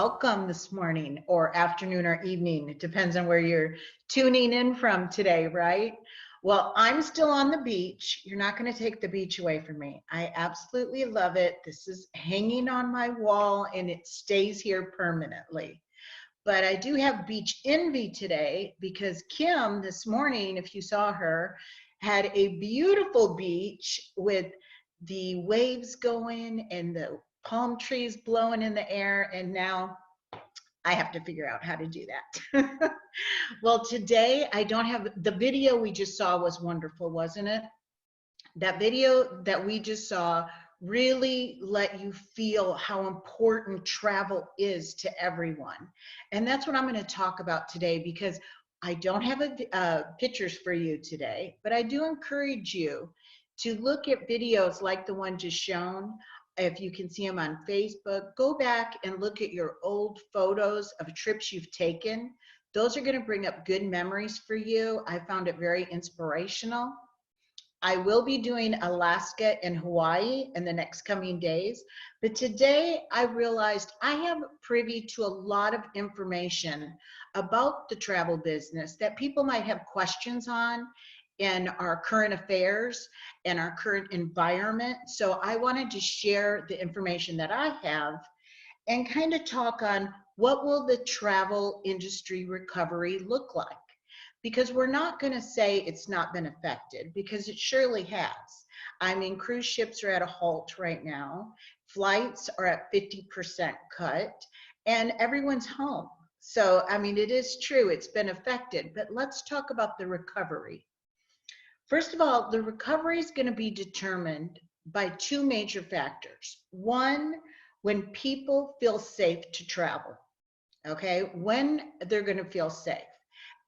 welcome this morning or afternoon or evening. It depends on where you're tuning in from today, right? Well, I'm still on the beach. You're not going to take the beach away from me. I absolutely love it. This is hanging on my wall and it stays here permanently. But I do have beach envy today because Kim this morning, if you saw her, had a beautiful beach with the waves going and the palm trees blowing in the air, and now I have to figure out how to do that. Well, today I don't have, the video we just saw was wonderful, wasn't it? That video that we just saw really let you feel how important travel is to everyone. And that's what I'm going to talk about today, because I don't have pictures for you today, but I do encourage you to look at videos like the one just shown. If you can see them on Facebook, go back and look at your old photos of trips you've taken. Those are going to bring up good memories for you. I found it very inspirational. I will be doing Alaska and Hawaii in the next coming days, but today I realized I have privy to a lot of information about the travel business that people might have questions on in our current affairs and our current environment. So I wanted to share the information that I have and kind of talk on what will the travel industry recovery look like. Because we're not going to say it's not been affected, because it surely has. I mean, cruise ships are at a halt right now. Flights are at 50% cut, and everyone's home. So, I mean, it is true, it's been affected, but let's talk about the recovery. First of all, the recovery is going to be determined by two major factors. One, when people feel safe to travel, okay? When they're going to feel safe.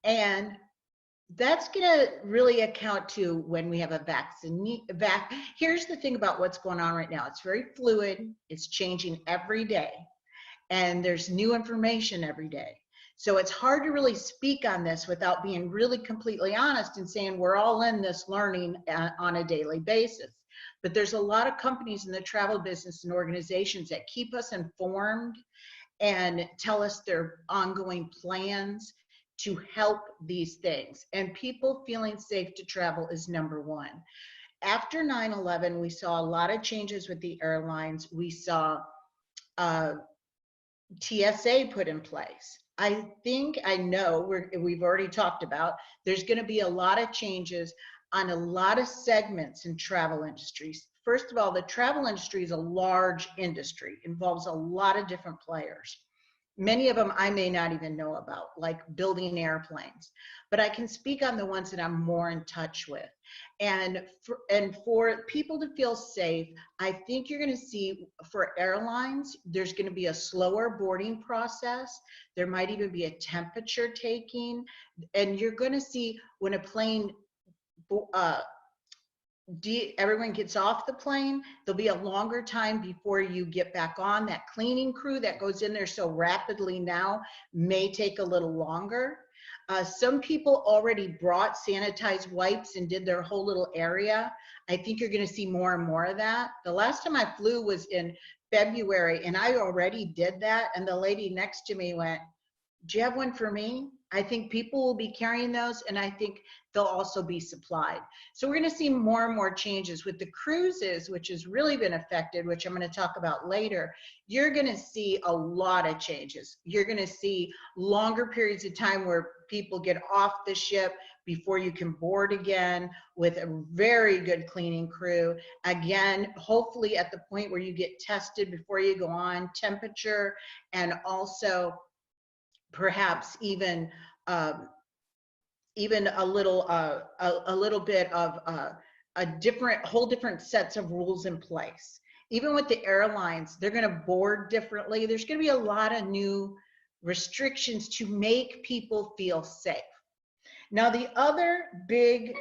And that's going to really account to when we have a vaccine. Here's the thing about what's going on right now. It's very fluid. It's changing every day. And there's new information every day. So it's hard to really speak on this without being really completely honest and saying we're all in this learning on a daily basis. But there's a lot of companies in the travel business and organizations that keep us informed and tell us their ongoing plans to help these things. And people feeling safe to travel is number one. After 9/11, we saw a lot of changes with the airlines. We saw TSA put in place. I know we've already talked about, there's going to be a lot of changes on a lot of segments in travel industries. First of all, the travel industry is a large industry, involves a lot of different players. Many of them I may not even know about, like building airplanes, but I can speak on the ones that I'm more in touch with. And for people to feel safe, I think you're going to see for airlines, there's going to be a slower boarding process. There might even be a temperature taking, and you're going to see when a plane everyone gets off the plane, there'll be a longer time before you get back on. That cleaning crew that goes in there so rapidly now may take a little longer. Some people already brought sanitized wipes and did their whole little area. I think you're going to see more and more of that. The last time I flew was in February, and I already did that, and the lady next to me went, "Do you have one for me?" I think people will be carrying those, and I think they'll also be supplied. So we're going to see more and more changes with the cruises, which has really been affected, which I'm going to talk about later. You're going to see a lot of changes. You're going to see longer periods of time where people get off the ship before you can board again, with a very good cleaning crew. Again, hopefully at the point where you get tested before you go on, temperature, and also perhaps even a little bit of whole different sets of rules in place. Even with the airlines, they're going to board differently. There's going to be a lot of new restrictions to make people feel safe. Now, the other big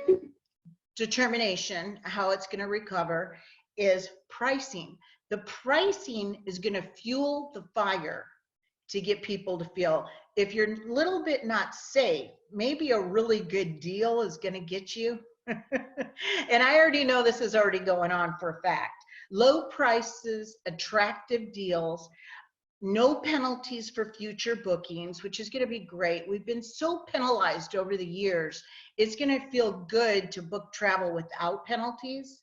determination how it's going to recover is pricing. The pricing is going to fuel the fire to get people to feel, if you're a little bit not safe, maybe a really good deal is going to get you. And I already know this is already going on for a fact. Low prices, attractive deals. no penalties for future bookings, which is going to be great. We've been so penalized over the years. It's going to feel good to book travel without penalties.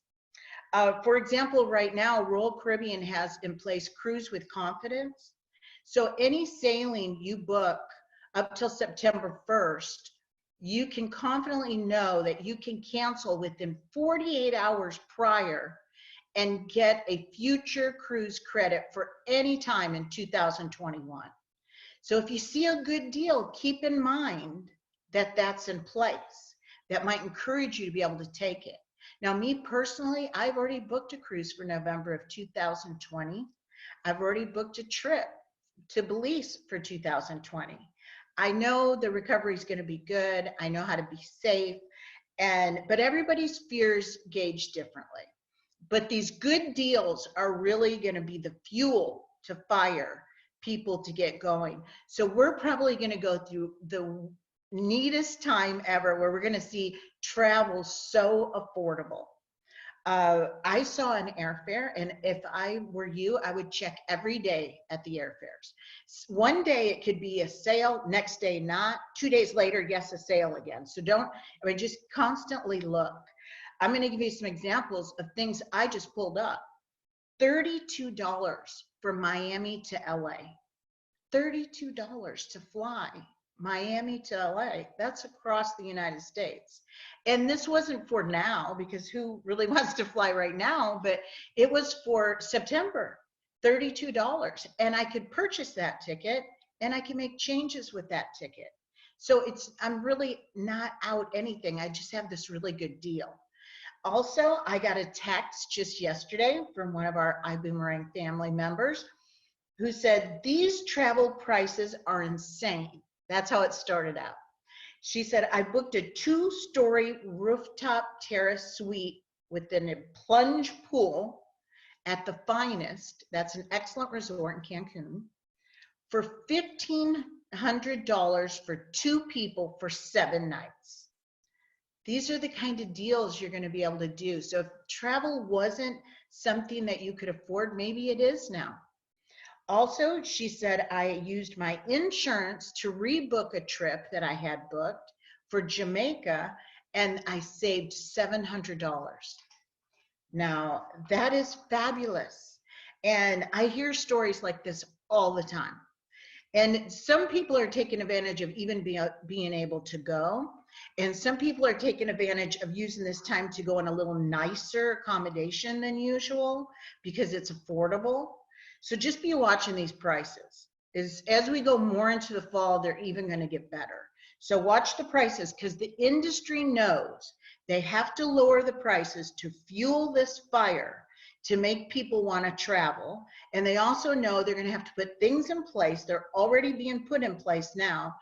For example, right now, Royal Caribbean has in place Cruise with Confidence. So any sailing you book up till September 1st, you can confidently know that you can cancel within 48 hours prior and get a future cruise credit for any time in 2021. So if you see a good deal, keep in mind that that's in place. That might encourage you to be able to take it. Now, me personally, I've already booked a cruise for November of 2020. I've already booked a trip to Belize for 2020. I know the recovery is going to be good. I know how to be safe, but everybody's fears gauge differently. But these good deals are really going to be the fuel to fire people to get going. So we're probably going to go through the neatest time ever where we're going to see travel so affordable. I saw an airfare, and if I were you, I would check every day at the airfares. One day it could be a sale, next day not, 2 days later, yes, a sale again. So just constantly look. I'm going to give you some examples of things I just pulled up. $32 for Miami to LA. $32 to fly Miami to LA. That's across the United States. And this wasn't for now, because who really wants to fly right now? But it was for September, $32. And I could purchase that ticket and I can make changes with that ticket. So I'm really not out anything. I just have this really good deal. Also, I got a text just yesterday from one of our iBoomerang family members who said, these travel prices are insane. That's how it started out. She said, I booked a 2-story rooftop terrace suite within a plunge pool at the Finest. That's an excellent resort in Cancun for $1,500 for 2 people for 7 nights. These are the kind of deals you're going to be able to do. So if travel wasn't something that you could afford, maybe it is now. Also, she said, I used my insurance to rebook a trip that I had booked for Jamaica, and I saved $700. Now, that is fabulous. And I hear stories like this all the time. And some people are taking advantage of even being able to go. And some people are taking advantage of using this time to go in a little nicer accommodation than usual because it's affordable. So just be watching these prices. As we go more into the fall, they're even going to get better. So watch the prices, because the industry knows they have to lower the prices to fuel this fire to make people want to travel. And they also know they're going to have to put things in place. They're already being put in place now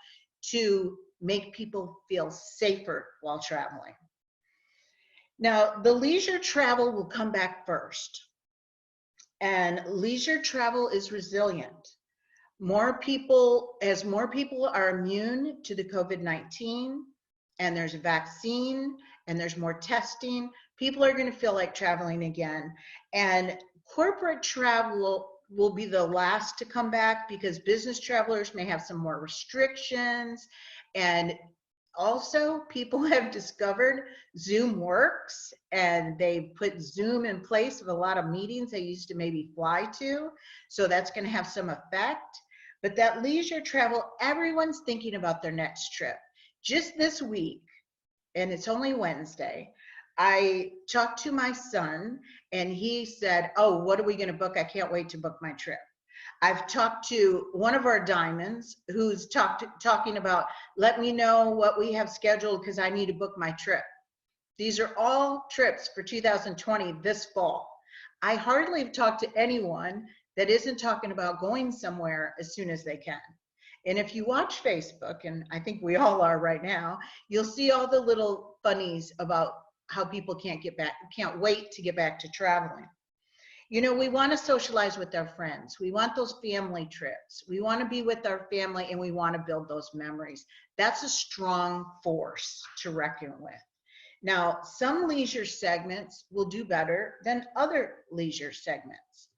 to make people feel safer while traveling. Now, the leisure travel will come back first. And leisure travel is resilient. As more people are immune to the COVID-19, and there's a vaccine, and there's more testing, people are going to feel like traveling again. And corporate travel will be the last to come back, because business travelers may have some more restrictions. And also, people have discovered Zoom works, and they put Zoom in place of a lot of meetings they used to maybe fly to. So that's going to have some effect. But that leisure travel, everyone's thinking about their next trip. Just this week, and it's only Wednesday, I talked to my son, and he said, oh, what are we going to book? I can't wait to book my trip. I've talked to one of our diamonds who's talking about, let me know what we have scheduled because I need to book my trip. These are all trips for 2020 this fall. I hardly have talked to anyone that isn't talking about going somewhere as soon as they can. And if you watch Facebook, and I think we all are right now, you'll see all the little funnies about how people can't wait to get back to traveling. You know, we want to socialize with our friends. We want those family trips. We want to be with our family, and we want to build those memories. That's a strong force to reckon with. Now, some leisure segments will do better than other leisure segments.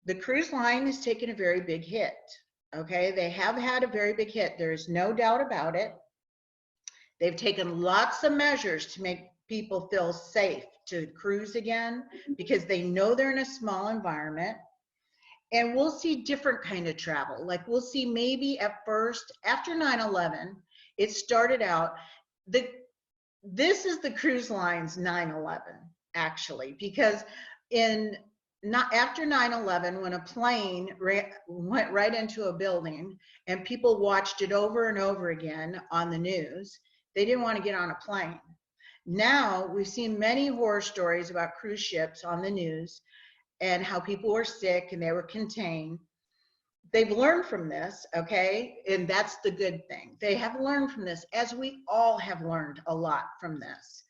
The cruise line has taken a very big hit. Okay, they have had a very big hit. There is no doubt about it. They've taken lots of measures to make people feel safe to cruise again because they know they're in a small environment. And we'll see different kind of travel. Like we'll see maybe at first, after 9/11, it started out, this is the cruise line's 9/11, actually, because after 9/11, when a plane went right into a building and people watched it over and over again on the news, they didn't want to get on a plane. Now we've seen many horror stories about cruise ships on the news and how people were sick and they were contained. They've learned from this, okay? And that's the good thing. They have learned from this, as we all have learned a lot from this.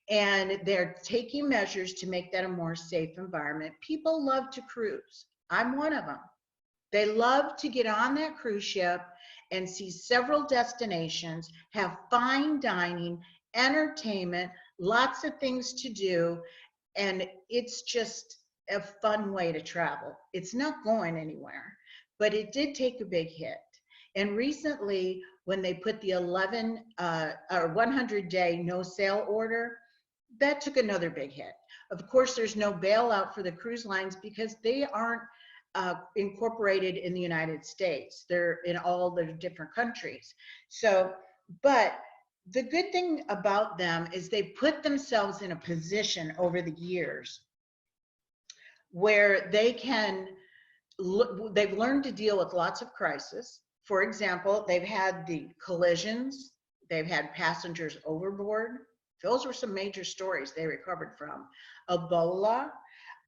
And they're taking measures to make that a more safe environment. People love to cruise. I'm one of them. They love to get on that cruise ship and see several destinations, have fine dining, entertainment, lots of things to do, and it's just a fun way to travel. It's not going anywhere, but it did take a big hit. And recently, when they put the 100-day no sail order, that took another big hit. Of course, there's no bailout for the cruise lines because they aren't incorporated in the United States. They're in all the different countries. So, but the good thing about them is they put themselves in a position over the years where they've learned to deal with lots of crises. For example, they've had the collisions, they've had passengers overboard. Those were some major stories they recovered from. Ebola,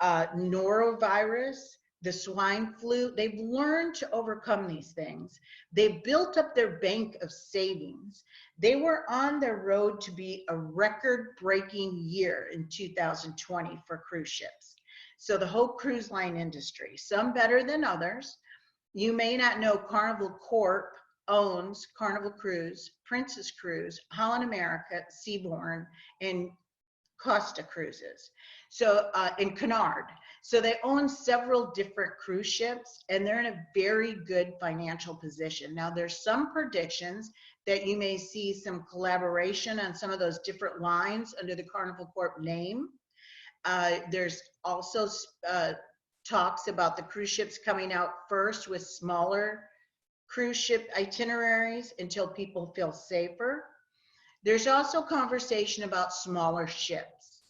norovirus, the swine flu. They've learned to overcome these things. They've built up their bank of savings. They were on their road to be a record-breaking year in 2020 for cruise ships. So the whole cruise line industry, some better than others. You may not know Carnival Corp owns Carnival Cruise, Princess Cruise, Holland America, Seabourn, and Costa Cruises. So in Cunard. So they own several different cruise ships and they're in a very good financial position. Now there's some predictions that you may see some collaboration on some of those different lines under the Carnival Corp name. There's also talks about the cruise ships coming out first with smaller cruise ship itineraries until people feel safer. There's also conversation about smaller ships.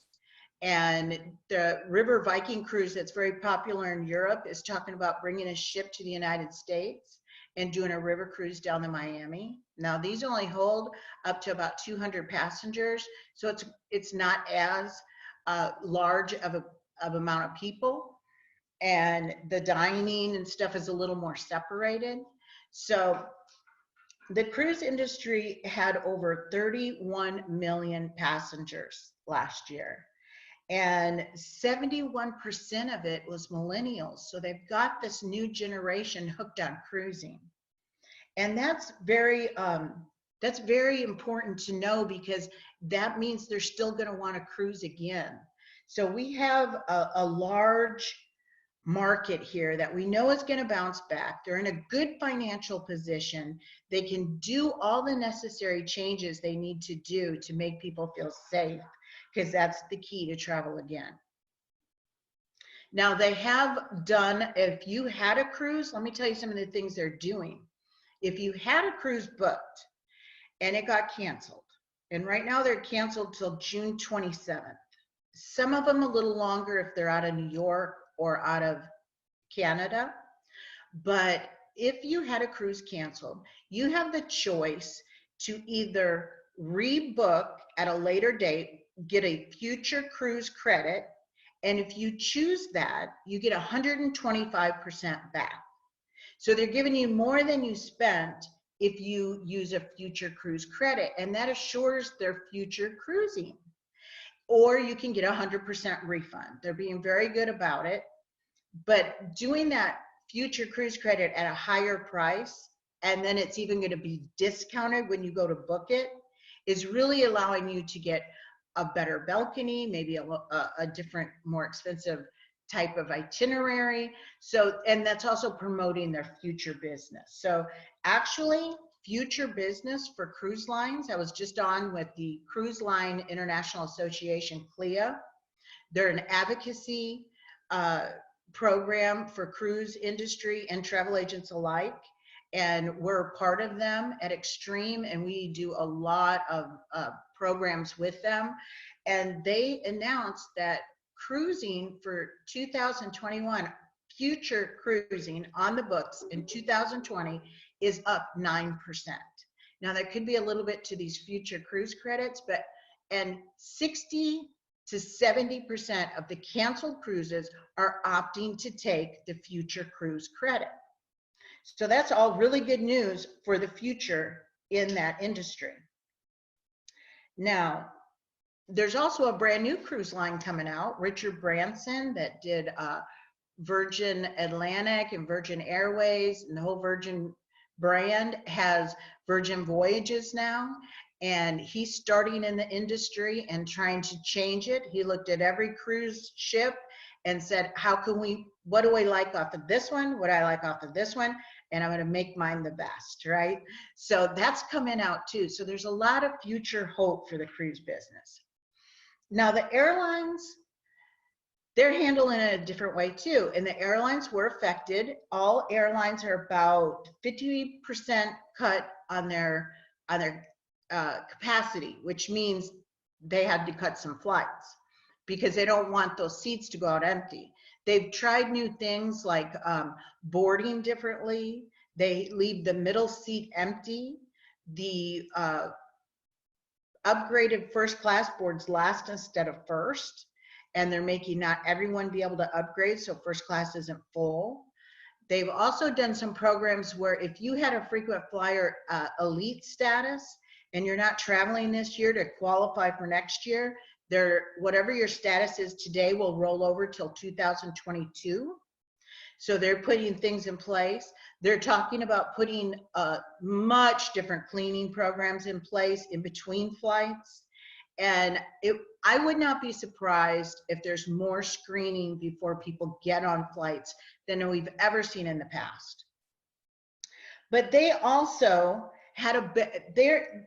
And the River Viking cruise that's very popular in Europe is talking about bringing a ship to the United States and doing a river cruise down to Miami. Now these only hold up to about 200 passengers, so it's not as large of amount of people, and the dining and stuff is a little more separated. So the cruise industry had over 31 million passengers last year, and 71% of it was millennials. So they've got this new generation hooked on cruising, and that's very important to know because that means they're still going to want to cruise again. So we have a large market here that we know is going to bounce back. They're in a good financial position. They can do all the necessary changes they need to do to make people feel safe, because that's the key to travel again. Now they have done, if you had a cruise, let me tell you some of the things they're doing. If you had a cruise booked and it got canceled, and right now they're canceled till June 27th. Some of them a little longer if they're out of New York or out of Canada. But if you had a cruise canceled, you have the choice to either rebook at a later date, get a future cruise credit, and if you choose that, you get 125% back. So they're giving you more than you spent if you use a future cruise credit, and that assures their future cruising. Or you can get 100% refund. They're being very good about it. But doing that future cruise credit at a higher price, and then it's even going to be discounted when you go to book it, is really allowing you to get a better balcony, maybe a different, more expensive type of itinerary. So, and that's also promoting their future business. So actually, future business for cruise lines, I was just on with the Cruise Line International Association, CLIA. They're an advocacy program for cruise industry and travel agents alike. And we're part of them at XStream, and we do a lot of programs with them. And they announced that cruising for 2021, future cruising on the books in 2020 is up 9%. Now, there could be a little bit to these future cruise credits, but and 60 to 70% of the canceled cruises are opting to take the future cruise credit. So that's all really good news for the future in that industry. Now, there's also a brand new cruise line coming out, Richard Branson, that did Virgin Atlantic and Virgin Airways, and the whole Virgin brand has Virgin Voyages now. And he's starting in the industry and trying to change it. He looked at every cruise ship and said, how can we, what do I like off of this one? What do I like off of this one? And I'm going to make mine the best, right? So that's coming out too. So there's a lot of future hope for the cruise business. Now the airlines, they're handling it a different way too. And the airlines were affected. All airlines are about 50% cut on their capacity, which means they had to cut some flights because they don't want those seats to go out empty. They've tried new things like boarding differently. They leave the middle seat empty. The upgraded first class boards last instead of first, and they're making not everyone be able to upgrade, so first class isn't full. They've also done some programs where if you had a frequent flyer elite status and you're not traveling this year to qualify for next year, whatever your status is today will roll over till 2022. So they're putting things in place. They're talking about putting much different cleaning programs in place in between flights. And I would not be surprised if there's more screening before people get on flights than we've ever seen in the past. But they also had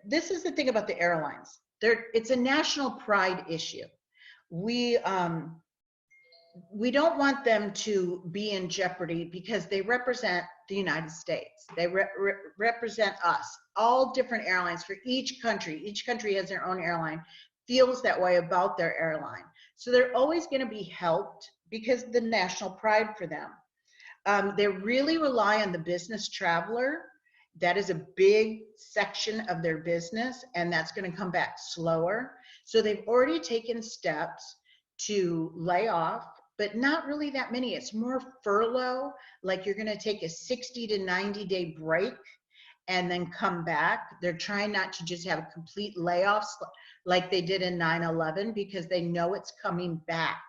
this is the thing about the airlines. It's a national pride issue. We don't want them to be in jeopardy because they represent the United States. They represent us, all different airlines for each country. Each country has their own airline, feels that way about their airline. So they're always going to be helped because of the national pride for them. They really rely on the business traveler. That is a big section of their business, and that's going to come back slower. So they've already taken steps to lay off, but not really that many. It's more furlough, like you're going to take a 60 to 90 day break and then come back. They're trying not to just have complete layoffs like they did in 9/11 because they know it's coming back.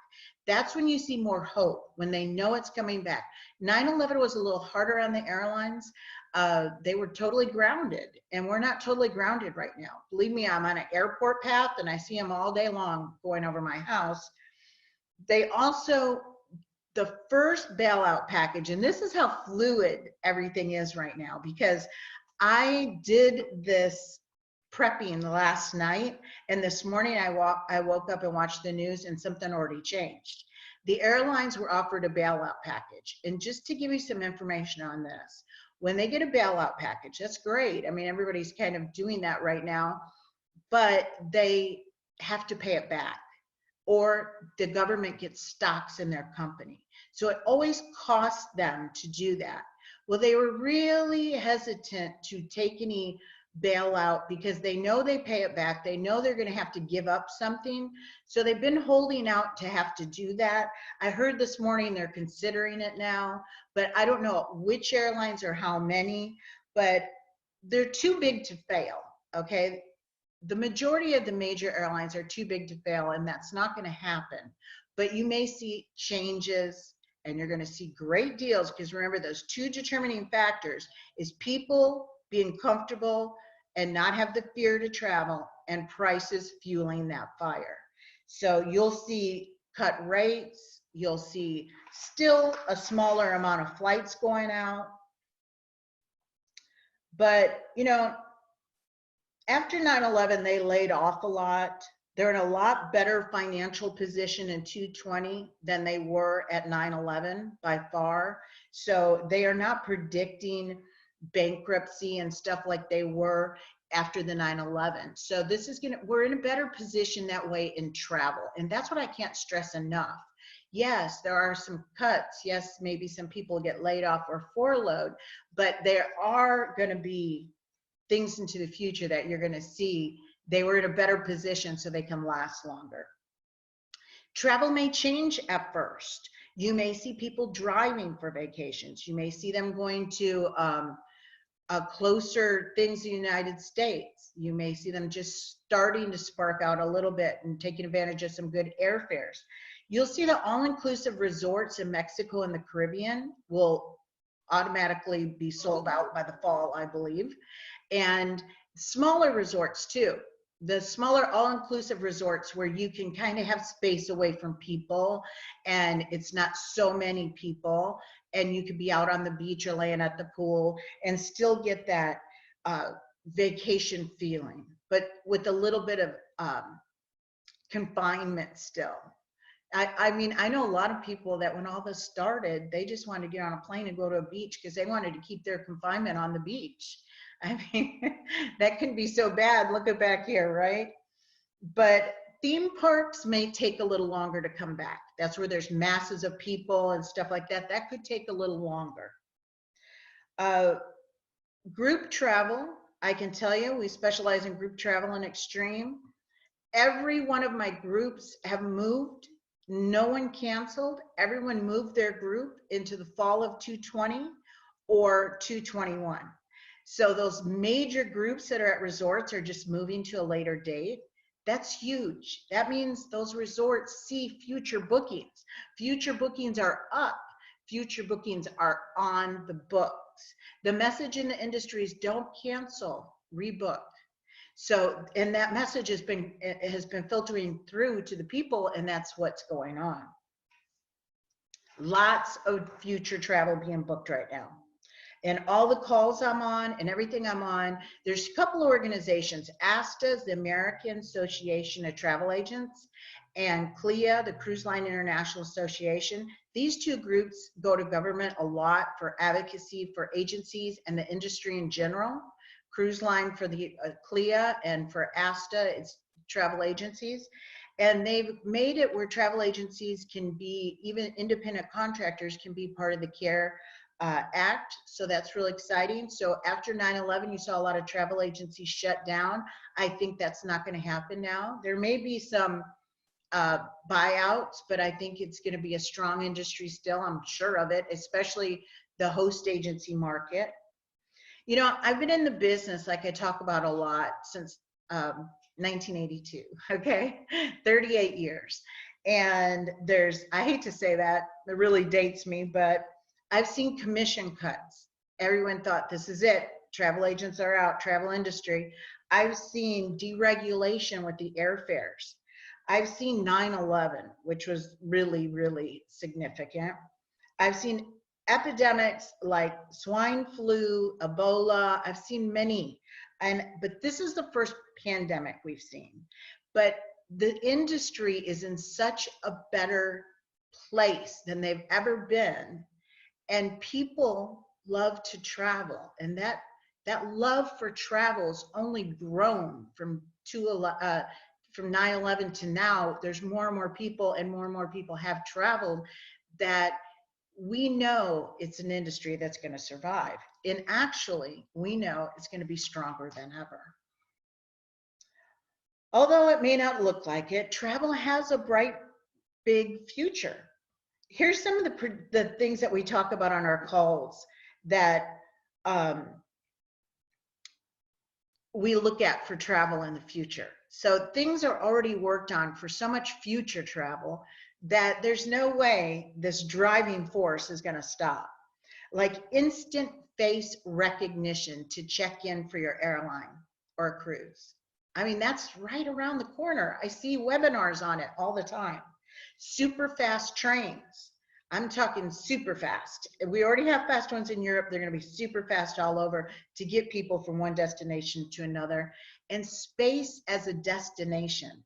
That's when you see more hope, when they know it's coming back. 9/11 was a little harder on the airlines. They were totally grounded, and we're not totally grounded right now. Believe me, I'm on an airport path and I see them all day long going over my house. They also, the first bailout package, and this is how fluid everything is right now, because I did this prepping last night, and this morning I woke up and watched the news, and something already changed. The airlines were offered a bailout package, and just to give you some information on this, when they get a bailout package, that's great. I mean, everybody's kind of doing that right now, but they have to pay it back, or the government gets stocks in their company. So it always costs them to do that. Well, they were really hesitant to take any bailout because they know they pay it back. They know they're going to have to give up something. So they've been holding out to have to do that. I heard this morning they're considering it now, but I don't know which airlines or how many, but they're too big to fail, okay? The majority of the major airlines are too big to fail, and that's not going to happen. But you may see changes, and you're going to see great deals, because remember, those two determining factors is people being comfortable and not have the fear to travel, and prices fueling that fire. So you'll see cut rates. You'll see still a smaller amount of flights going out. But, you know, after 9/11, they laid off a lot. They're in a lot better financial position in 220 than they were at 9/11 by far. So they are not predicting bankruptcy and stuff like they were after the 9/11. So this is we're in a better position that way in travel. And that's what I can't stress enough. Yes, there are some cuts. Yes, maybe some people get laid off or furloughed, but there are going to be things into the future that you're going to see. They were in a better position so they can last longer. Travel may change at first. You may see people driving for vacations. You may see them going to closer things in the United States. You may see them just starting to spark out a little bit and taking advantage of some good airfares. You'll see the all-inclusive resorts in Mexico and the Caribbean will automatically be sold out by the fall, I believe. And smaller resorts too. The smaller all-inclusive resorts where you can kind of have space away from people and it's not so many people and you could be out on the beach or laying at the pool and still get that vacation feeling, but with a little bit of confinement still. I mean, I know a lot of people that when all this started, they just wanted to get on a plane and go to a beach because they wanted to keep their confinement on the beach. I mean, that can be so bad. Look at back here, right? But theme parks may take a little longer to come back. That's where there's masses of people and stuff like that. That could take a little longer. Group travel, I can tell you, we specialize in group travel and XStream. Every one of my groups have moved. No one canceled. Everyone moved their group into the fall of 220 or 221. So those major groups that are at resorts are just moving to a later date. That's huge. That means those resorts see future bookings. Future bookings are up. Future bookings are on the books. The message in the industry is don't cancel, rebook. So, and that message has been filtering through to the people, and that's what's going on. Lots of future travel being booked right now. And all the calls I'm on and everything I'm on, there's a couple of organizations. ASTA is the American Association of Travel Agents, and CLIA, the Cruise Line International Association. These two groups go to government a lot for advocacy for agencies and the industry in general. Cruise Line for the CLIA, and for ASTA, it's travel agencies. And they've made it where travel agencies can be, even independent contractors can be part of the CARE Act. So that's really exciting. So after 9/11, you saw a lot of travel agencies shut down. I think that's not going to happen now. There may be some buyouts, but I think it's going to be a strong industry still. I'm sure of it, especially the host agency market. You know, I've been in the business, like I talk about a lot, since 1982, okay? 38 years. And I hate to say that, it really dates me, but I've seen commission cuts. Everyone thought this is it. Travel agents are out, travel industry. I've seen deregulation with the airfares. I've seen 9/11, which was really, really significant. I've seen epidemics like swine flu, Ebola. I've seen many, but this is the first pandemic we've seen. But the industry is in such a better place than they've ever been, and people love to travel, and that love for travel's only grown from 9/11 to now. There's more and more people, and more people have traveled, that we know it's an industry that's going to survive. And actually, we know it's going to be stronger than ever. Although it may not look like it, travel has a bright, big future. Here's some of the things that we talk about on our calls that we look at for travel in the future. So things are already worked on for so much future travel that there's no way this driving force is going to stop. Like instant face recognition to check in for your airline or a cruise. I mean, that's right around the corner. I see webinars on it all the time. Super fast trains. I'm talking super fast. We already have fast ones in Europe. They're going to be super fast all over to get people from one destination to another. And space as a destination.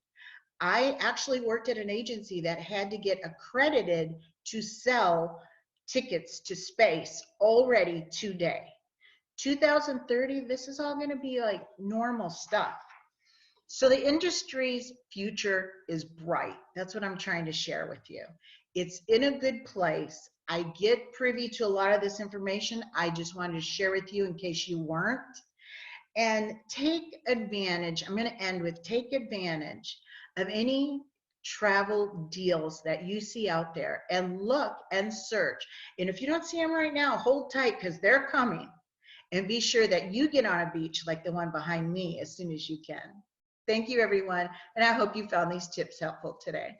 I actually worked at an agency that had to get accredited to sell tickets to space already today. 2030, this is all going to be like normal stuff. So the industry's future is bright. That's what I'm trying to share with you. It's in a good place. I get privy to a lot of this information. I just wanted to share with you in case you weren't. And take advantage, I'm going to end with take advantage of any travel deals that you see out there and look and search. And if you don't see them right now, hold tight because they're coming. And be sure that you get on a beach like the one behind me as soon as you can. Thank you, everyone. And I hope you found these tips helpful today.